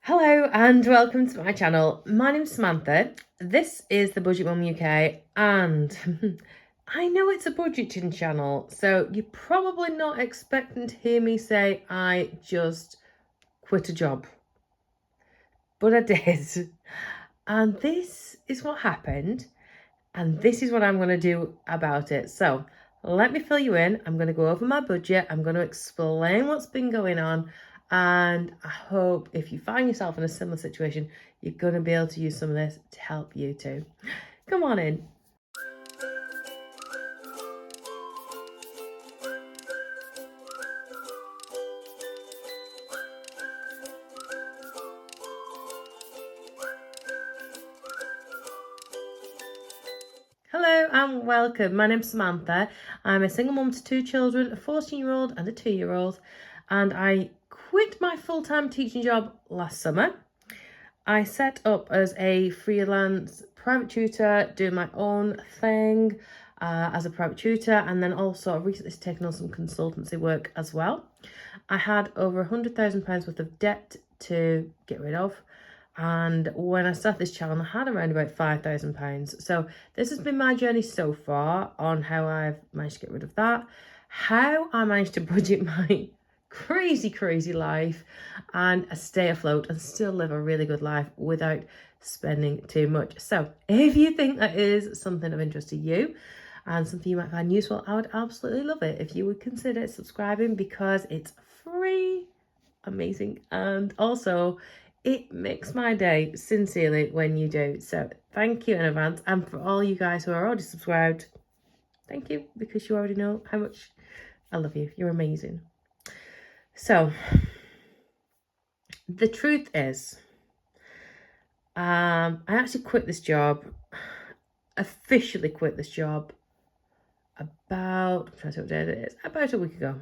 Hello and welcome to my channel. My name's Samantha. This is the Budget Mum UK and I know it's a budgeting channel, so you're probably not expecting to hear me say I just quit a job. But I did. And this is what happened and this is what I'm going to do about it. So let me fill you in. I'm going to go over my budget. I'm going to explain what's been going on. And I hope if you find yourself in a similar situation, you're going to be able to use some of this to help you too. Come on in. Hello and welcome. My name's Samantha. I'm a single mum to two children, a 14-year-old and a 2-year-old, and I quit my full-time teaching job last summer. I set up as a freelance private tutor, doing my own thing as a private tutor, and then also I've recently taken on some consultancy work as well. I had over £100,000 worth of debt to get rid of. And when I started this channel, I had around about £5,000. So this has been my journey so far on how I've managed to get rid of that, how I managed to budget my crazy life and stay afloat and still live a really good life without spending too much. So if you think that is something of interest to you and something you might find useful, I would absolutely love it if you would consider subscribing because it's free. Amazing. And also it makes my day sincerely when you do. So thank you in advance. And for all you guys who are already subscribed, thank you, because you already know how much I love you. You're amazing. So the truth is, I actually quit this job, officially quit this job about, I'm trying to update it, about a week ago.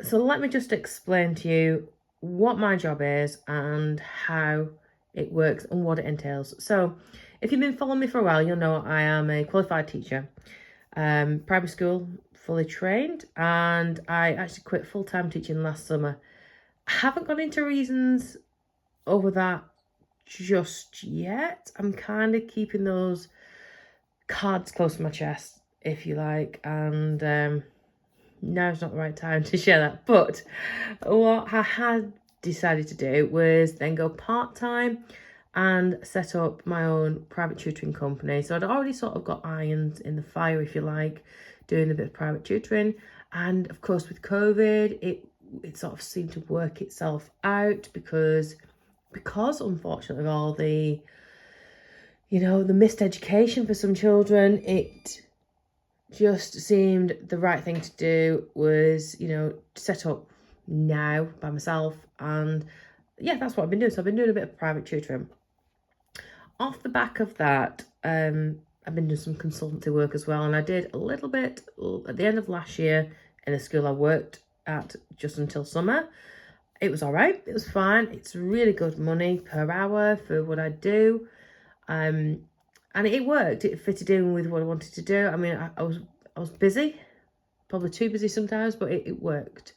So let me just explain to you what my job is and how it works and what it entails. So if you've been following me for a while, you'll know I am a qualified teacher, primary school, fully trained, and I actually quit full-time teaching last summer. I haven't gone into reasons over that just yet. I'm kind of keeping those cards close to my chest, if you like, and now's not the right time to share that. But what I had decided to do was then go part-time and set up my own private tutoring company. So I'd already sort of got irons in the fire, if you like, doing a bit of private tutoring. And of course with COVID, it sort of seemed to work itself out because unfortunately of all the, the missed education for some children, it just seemed the right thing to do was, set up now by myself. And yeah, that's what I've been doing. So I've been doing a bit of private tutoring. Off the back of that, I've been doing some consultancy work as well. And I did a little bit at the end of last year in a school I worked at just until summer. It was all right. It was fine. It's really good money per hour for what I do. And it worked. It fitted in with what I wanted to do. I mean, I was busy, probably too busy sometimes, but it worked.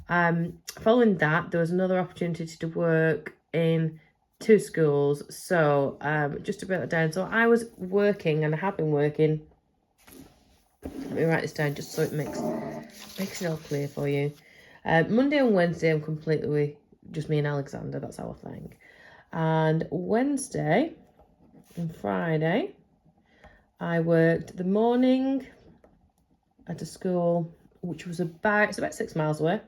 Following that, there was another opportunity to work in 2 schools. So just to break that down, so I was working and I have been working. Let me write this down just so it makes it all clear for you. Monday and Wednesday, I'm completely just me and Alexander. That's our thing. And Wednesday and Friday, I worked the morning at a school which was about 6 miles away.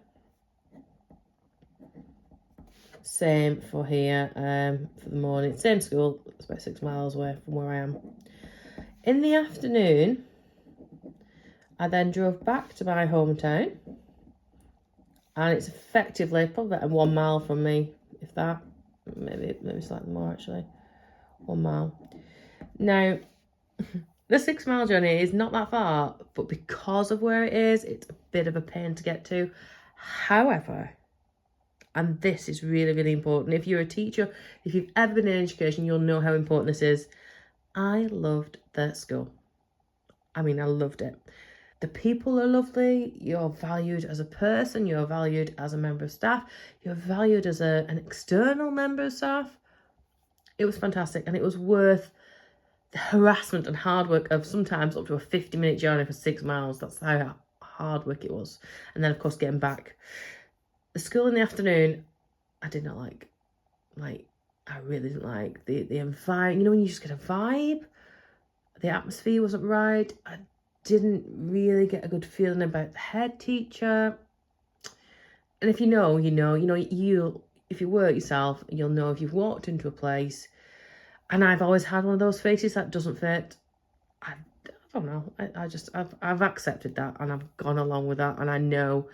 Same for here, for the morning. Same school, it's about 6 miles away from where I am. In the afternoon, I then drove back to my hometown. And it's effectively probably about 1 mile from me, if that. Maybe slightly more, actually. 1 mile. Now, the 6 mile journey is not that far, but because of where it is, it's a bit of a pain to get to. However, and this is really important, if you're a teacher, if you've ever been in education, you'll know how important this is. I loved the school. I mean, I loved it. The people are lovely. You're valued as a person. You're valued as a member of staff. You're valued as an external member of staff. It was fantastic, and it was worth the harassment and hard work of sometimes up to a 50-minute journey for 6 miles. That's how hard work it was. And then, of course, getting back. The school in the afternoon, I did not like. I really didn't like the environment. You know, when you just get a vibe, the atmosphere wasn't right. I didn't really get a good feeling about the head teacher. And if you know, if you work yourself, you'll know if you've walked into a place, and I've always had one of those faces that doesn't fit. I don't know. I've accepted that, and I've gone along with that, and I know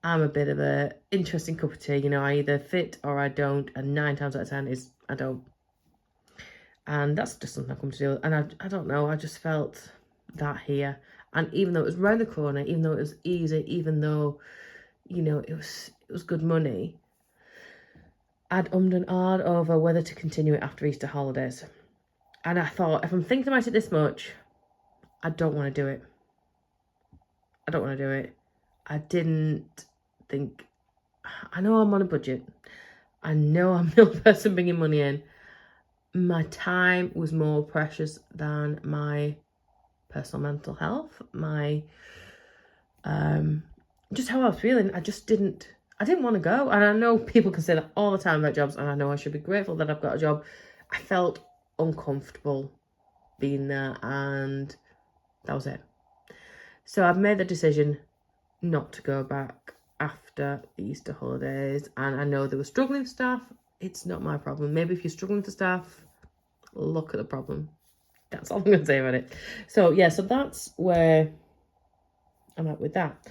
I'm a bit of a interesting cup of tea. You know, I either fit or I don't, and 9 times out of 10 is I don't. And that's just something I've come to deal with. And I don't know, I just felt that here. And even though it was round the corner, even though it was easy, even though, you know, it was good money, I'd ummed and ahed over whether to continue it after Easter holidays. And I thought, if I'm thinking about it this much, I don't want to do it. I don't want to do it. I didn't think, I know I'm on a budget. I know I'm the only person bringing money in. My time was more precious than my personal mental health, my, just how I was feeling. I didn't want to go. And I know people can say that all the time about jobs, and I know I should be grateful that I've got a job. I felt uncomfortable being there, and that was it. So I've made the decision not to go back after the Easter holidays. And I know there were struggling staff. It's not my problem. Maybe if you're struggling for staff, look at the problem. That's all I'm going to say about it. So yeah, so that's where I'm at with that.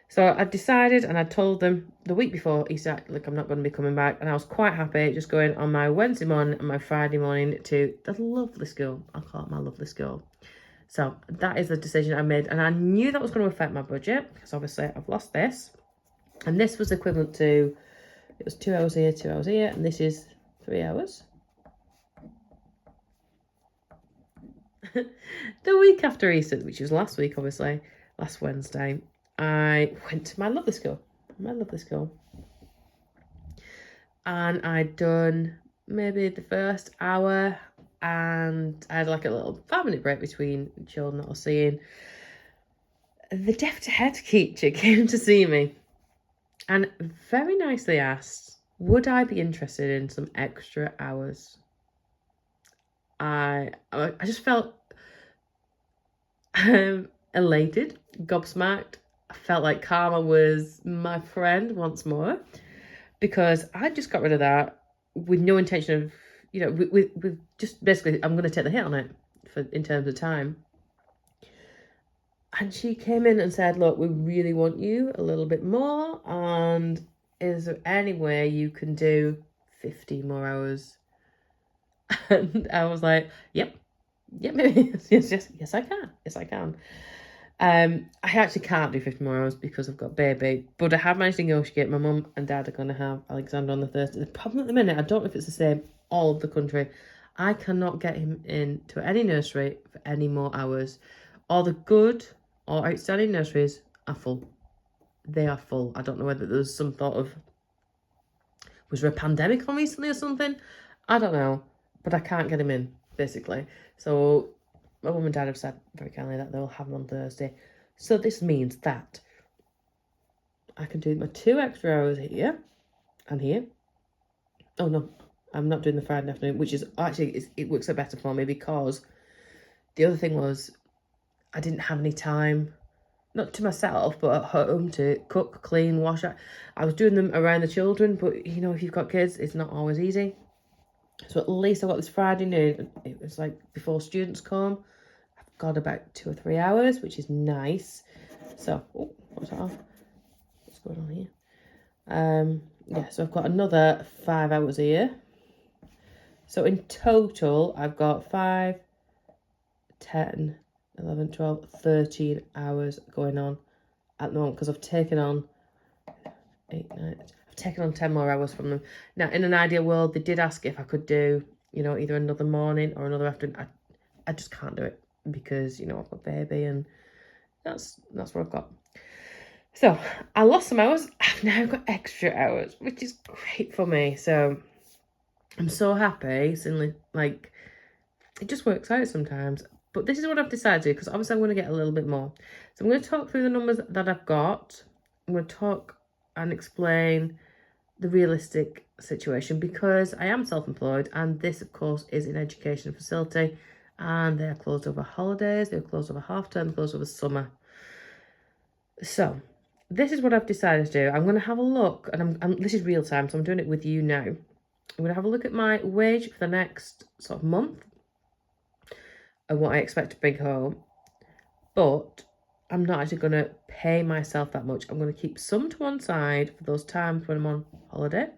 So I decided, and I told them the week before Easter, like, I'm not going to be coming back. And I was quite happy just going on my Wednesday morning and my Friday morning to the lovely school. I'll call it my lovely school. So that is the decision I made. And I knew that was going to affect my budget, because obviously I've lost this. And this was equivalent to, it was 2 hours here, 2 hours here, and this is 3 hours. The week after Easter, which was last week, obviously, last Wednesday, I went to my lovely school. And I'd done maybe the first hour, and I had like a little 5-minute break between children that I was seeing. The deputy head teacher came to see me and very nicely asked, would I be interested in some extra hours? I just felt elated, gobsmacked. I felt like karma was my friend once more, because I just got rid of that with no intention of, you know, with just basically, I'm going to take the hit on it in terms of time. And she came in and said, look, we really want you a little bit more, and is there any way you can do 15 more hours? And I was like, yep, maybe. yes, I can. I actually can't do 50 more hours because I've got a baby, but I have managed to negotiate. My mum and dad are going to have Alexander on the Thursday. The problem at the minute, I don't know if it's the same all of the country, I cannot get him into any nursery for any more hours. All the good or outstanding nurseries are full. They are full. I don't know whether there's some thought of, was there a pandemic on recently or something? I don't know, but I can't get him in, basically. So my mum and dad have said very kindly that they'll have him on Thursday. So this means that I can do my 2 extra hours here and here. Oh no, I'm not doing the Friday afternoon, which is actually, it works out better for me, because the other thing was I didn't have any time, not to myself, but at home to cook, clean, wash. I was doing them around the children, but you know, if you've got kids, it's not always easy. So at least I got this Friday noon. It was like before students come. I've got about 2 or 3 hours, which is nice. So, oh, what's that off? What's going on here? Yeah, so I've got another 5 hours here. So in total, I've got 5, 10, 11, 12, 13 hours going on at the moment, because I've taken on 8, 9, I've taken on 10 more hours from them. Now, in an ideal world, they did ask if I could do, you know, either another morning or another afternoon. I just can't do it because, you know, I've got a baby and That's what I've got. So I lost some hours. I've now got extra hours, which is great for me. So I'm so happy. Suddenly, like, it just works out sometimes. But this is what I've decided to do, because obviously I'm going to get a little bit more. So I'm going to talk through the numbers that I've got. I'm going to talk and explain the realistic situation, because I am self-employed, and this, of course, is an education facility, and they're closed over holidays, they're closed over half term, closed over summer. So this is what I've decided to do. I'm going to have a look, and this is real time, so I'm doing it with you now. I'm going to have a look at my wage for the next sort of month and what I expect to bring home. But I'm not actually going to pay myself that much. I'm going to keep some to one side for those times when I'm on holiday.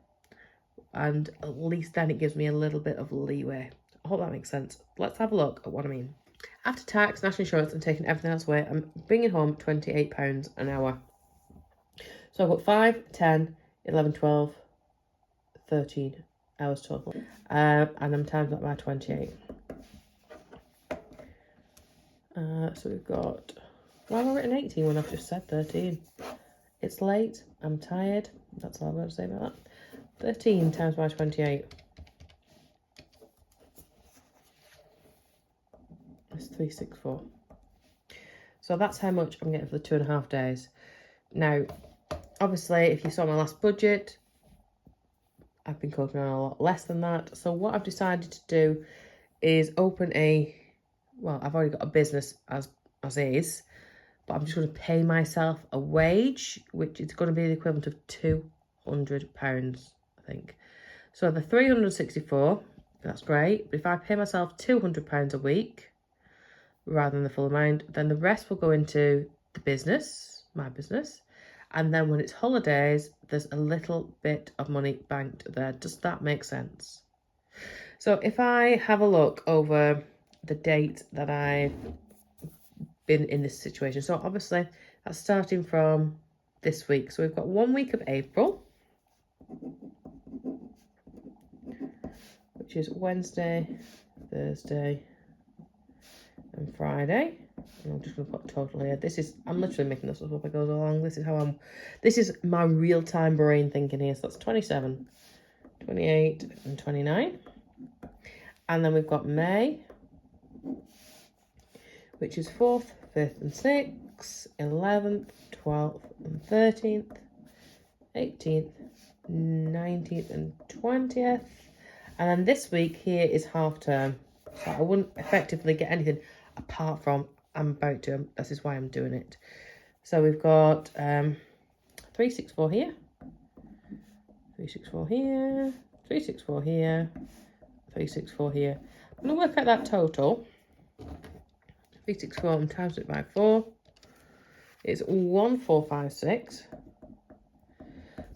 And at least then it gives me a little bit of leeway. I hope that makes sense. Let's have a look at what I mean. After tax, national insurance, and taking everything else away, I'm bringing home £28 an hour. So I've got 5, 10, 11, 12, 13 hours total. And I'm times that by 28. So we've got... Why have I written 18 when I've just said 13? It's late. I'm tired. That's all I've got to say about that. 13 times by 28. It's 364. So that's how much I'm getting for the 2.5 days. Now, obviously, if you saw my last budget, I've been cooking on a lot less than that. So what I've decided to do is open a... Well, I've already got a business as is, but I'm just going to pay myself a wage, which is going to be the equivalent of £200, I think. So the 364, that's great. But if I pay myself £200 a week, rather than the full amount, then the rest will go into the business, my business. And then when it's holidays, there's a little bit of money banked there. Does that make sense? So if I have a look over the date that I've been in this situation. So obviously that's starting from this week. So we've got 1 week of April, which is Wednesday, Thursday, and Friday. And I'm just going to put total here. I'm literally making this up as I go along. This is my real-time brain thinking here. So that's 27, 28, and 29. And then we've got May, which is 4th, 5th, and 6th, 11th, 12th, and 13th, 18th, 19th, and 20th. And then this week here is half term. So I wouldn't effectively get anything apart from I'm about to. This is why I'm doing it. So we've got 364 here, 364 here, 364 here, 364 here. I'm going to work out that total. 364 and times it by 4. It's 1456.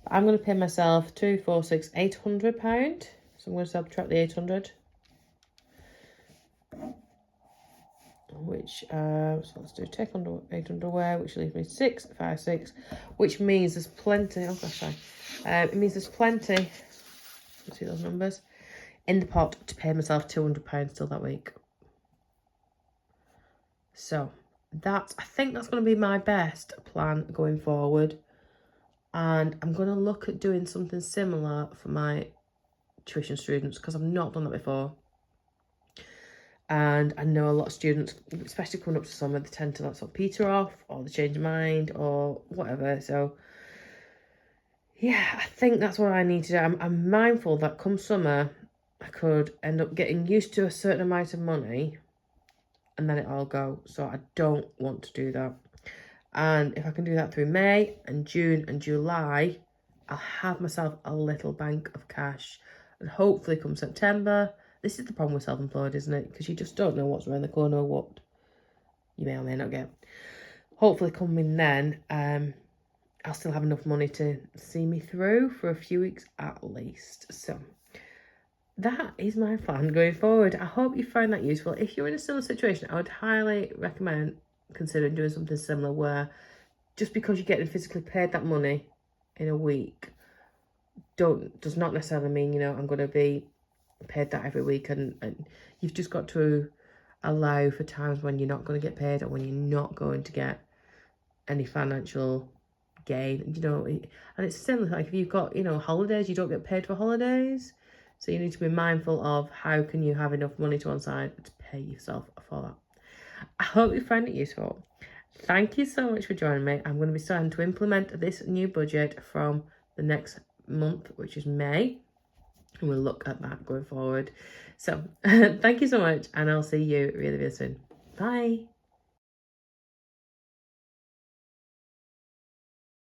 I'm going to pay myself 246 £800. So I'm going to subtract the 800. Which, so let's do take under 800 away, which leaves me 656, which means there's plenty, oh gosh, sorry. It means there's plenty, let's see those numbers, in the pot to pay myself £200 still that week. So I think that's going to be my best plan going forward. And I'm going to look at doing something similar for my tuition students, because I've not done that before. And I know a lot of students, especially coming up to summer, they tend to sort of peter off, or they change their mind, or whatever. So yeah, I think that's what I need to do. I'm mindful that come summer, I could end up getting used to a certain amount of money and then it all go. So I don't want to do that. And if I can do that through May and June and July, I'll have myself a little bank of cash. And hopefully come September, this is the problem with self-employed, isn't it? Because you just don't know what's around the corner or what you may or may not get. Hopefully coming then, I'll still have enough money to see me through for a few weeks at least. So that is my plan going forward. I hope you find that useful. If you're in a similar situation, I would highly recommend considering doing something similar, where just because you're getting physically paid that money in a week does not necessarily mean, you know, I'm going to be paid that every week, and you've just got to allow for times when you're not going to get paid or when you're not going to get any financial gain, you know. And it's similar, like if you've got, you know, holidays, you don't get paid for holidays. So you need to be mindful of how can you have enough money to one side to pay yourself for that. I hope you find it useful. Thank you so much for joining me. I'm going to be starting to implement this new budget from the next month, which is May. And we'll look at that going forward. So thank you so much, and I'll see you really, really soon. Bye.